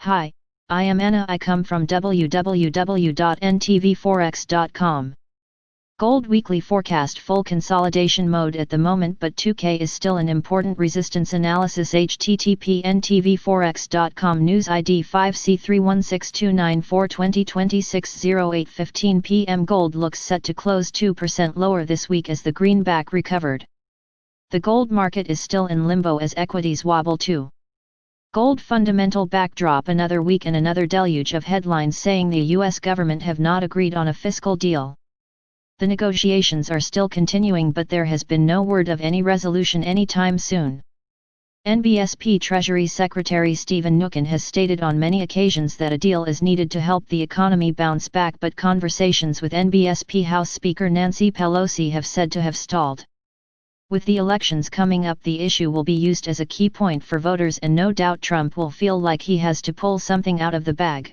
Hi, I am Anna. I come from www.ntvforex.com. Gold weekly forecast full consolidation mode at the moment, but 2K is still an important resistance analysis. http ntvforex.com news ID 5C316294 2026 08:15 p.m. Gold looks set to close 2% lower this week as the greenback recovered. The gold market is still in limbo as equities wobble too. Gold fundamental backdrop: another week and another deluge of headlines saying the US government have not agreed on a fiscal deal. The negotiations are still continuing, but there has been no word of any resolution anytime soon. NBSP Treasury Secretary Stephen Mnuchin has stated on many occasions that a deal is needed to help the economy bounce back, but conversations with NBSP House Speaker Nancy Pelosi have said to have stalled. With the elections coming up, the issue will be used as a key point for voters, and no doubt Trump will feel like he has to pull something out of the bag.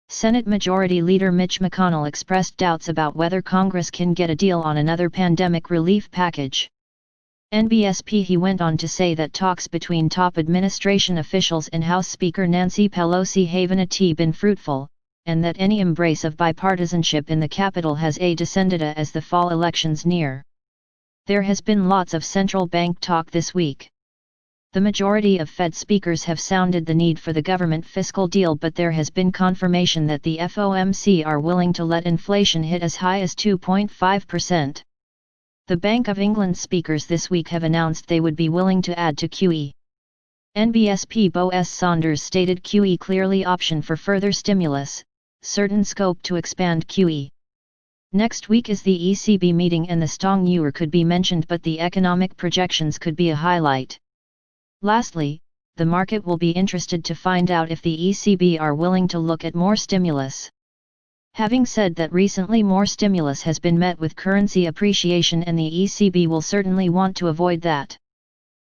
Senate Majority Leader Mitch McConnell expressed doubts about whether Congress can get a deal on another pandemic relief package. NBSP he went on to say that talks between top administration officials and House Speaker Nancy Pelosi haven't been fruitful, and that any embrace of bipartisanship in the Capitol has descended as the fall elections near. There has been lots of central bank talk this week. The majority of Fed speakers have sounded the need for the government fiscal deal, but there has been confirmation that the FOMC are willing to let inflation hit as high as 2.5%. The Bank of England speakers this week have announced they would be willing to add to QE. NBSP Bo S. Saunders stated QE clearly option for further stimulus, certain scope to expand QE. Next week is the ECB meeting and the strong euro could be mentioned, but the economic projections could be a highlight. Lastly, the market will be interested to find out if the ECB are willing to look at more stimulus. Having said that, recently more stimulus has been met with currency appreciation, and the ECB will certainly want to avoid that.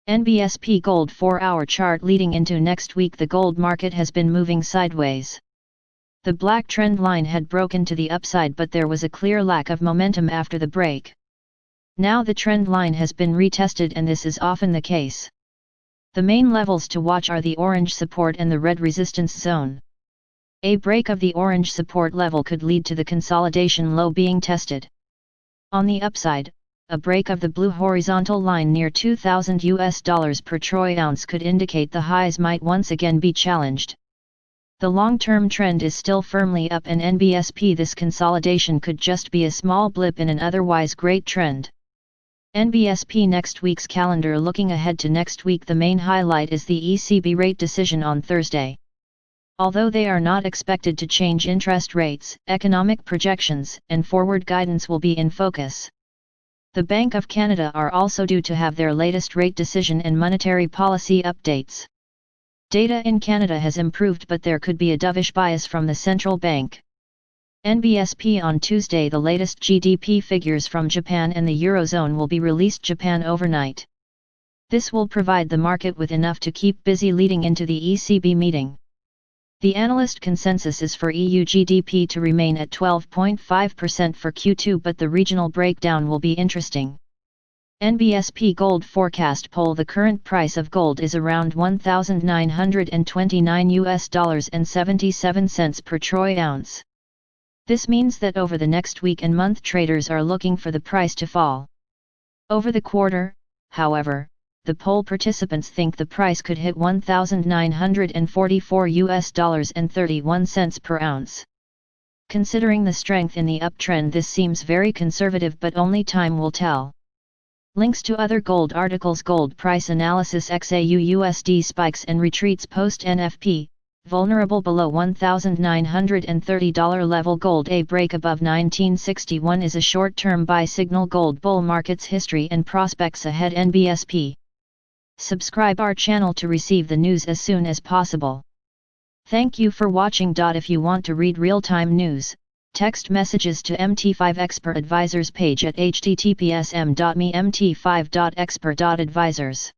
NBSP Gold 4-hour chart: leading into next week, the gold market has been moving sideways. The black trend line had broken to the upside, but there was a clear lack of momentum after the break. Now the trend line has been retested, and this is often the case. The main levels to watch are the orange support and the red resistance zone. A break of the orange support level could lead to the consolidation low being tested. On the upside, a break of the blue horizontal line near $2,000 per troy ounce could indicate the highs might once again be challenged. The long-term trend is still firmly up, and NBSP this consolidation could just be a small blip in an otherwise great trend. NBSP next week's calendar: looking ahead to next week, the main highlight is the ECB rate decision on Thursday. Although they are not expected to change interest rates, economic projections and forward guidance will be in focus. The Bank of Canada are also due to have their latest rate decision and monetary policy updates. Data in Canada has improved, but there could be a dovish bias from the central bank. NBSP on Tuesday: the latest GDP figures from Japan and the Eurozone will be released Japan overnight. This will provide the market with enough to keep busy leading into the ECB meeting. The analyst consensus is for EU GDP to remain at 12.5% for Q2, but the regional breakdown will be interesting. NBSP Gold Forecast Poll: the current price of gold is around $1,929.77 per troy ounce. This means that over the next week and month, traders are looking for the price to fall. Over the quarter, however, the poll participants think the price could hit $1,944.31 per ounce. Considering the strength in the uptrend, this seems very conservative, but only time will tell. Links to other gold articles: gold price analysis, XAU/USD spikes and retreats post NFP, vulnerable below $1,930 level. Gold: a break above 1961 is a short-term buy signal. Gold bull market's history and prospects ahead. NBSP. Subscribe our channel to receive the news as soon as possible. Thank you for watching. If you want to read real-time news, text messages to MT5 Expert Advisors page at https://mt5.expert.advisors.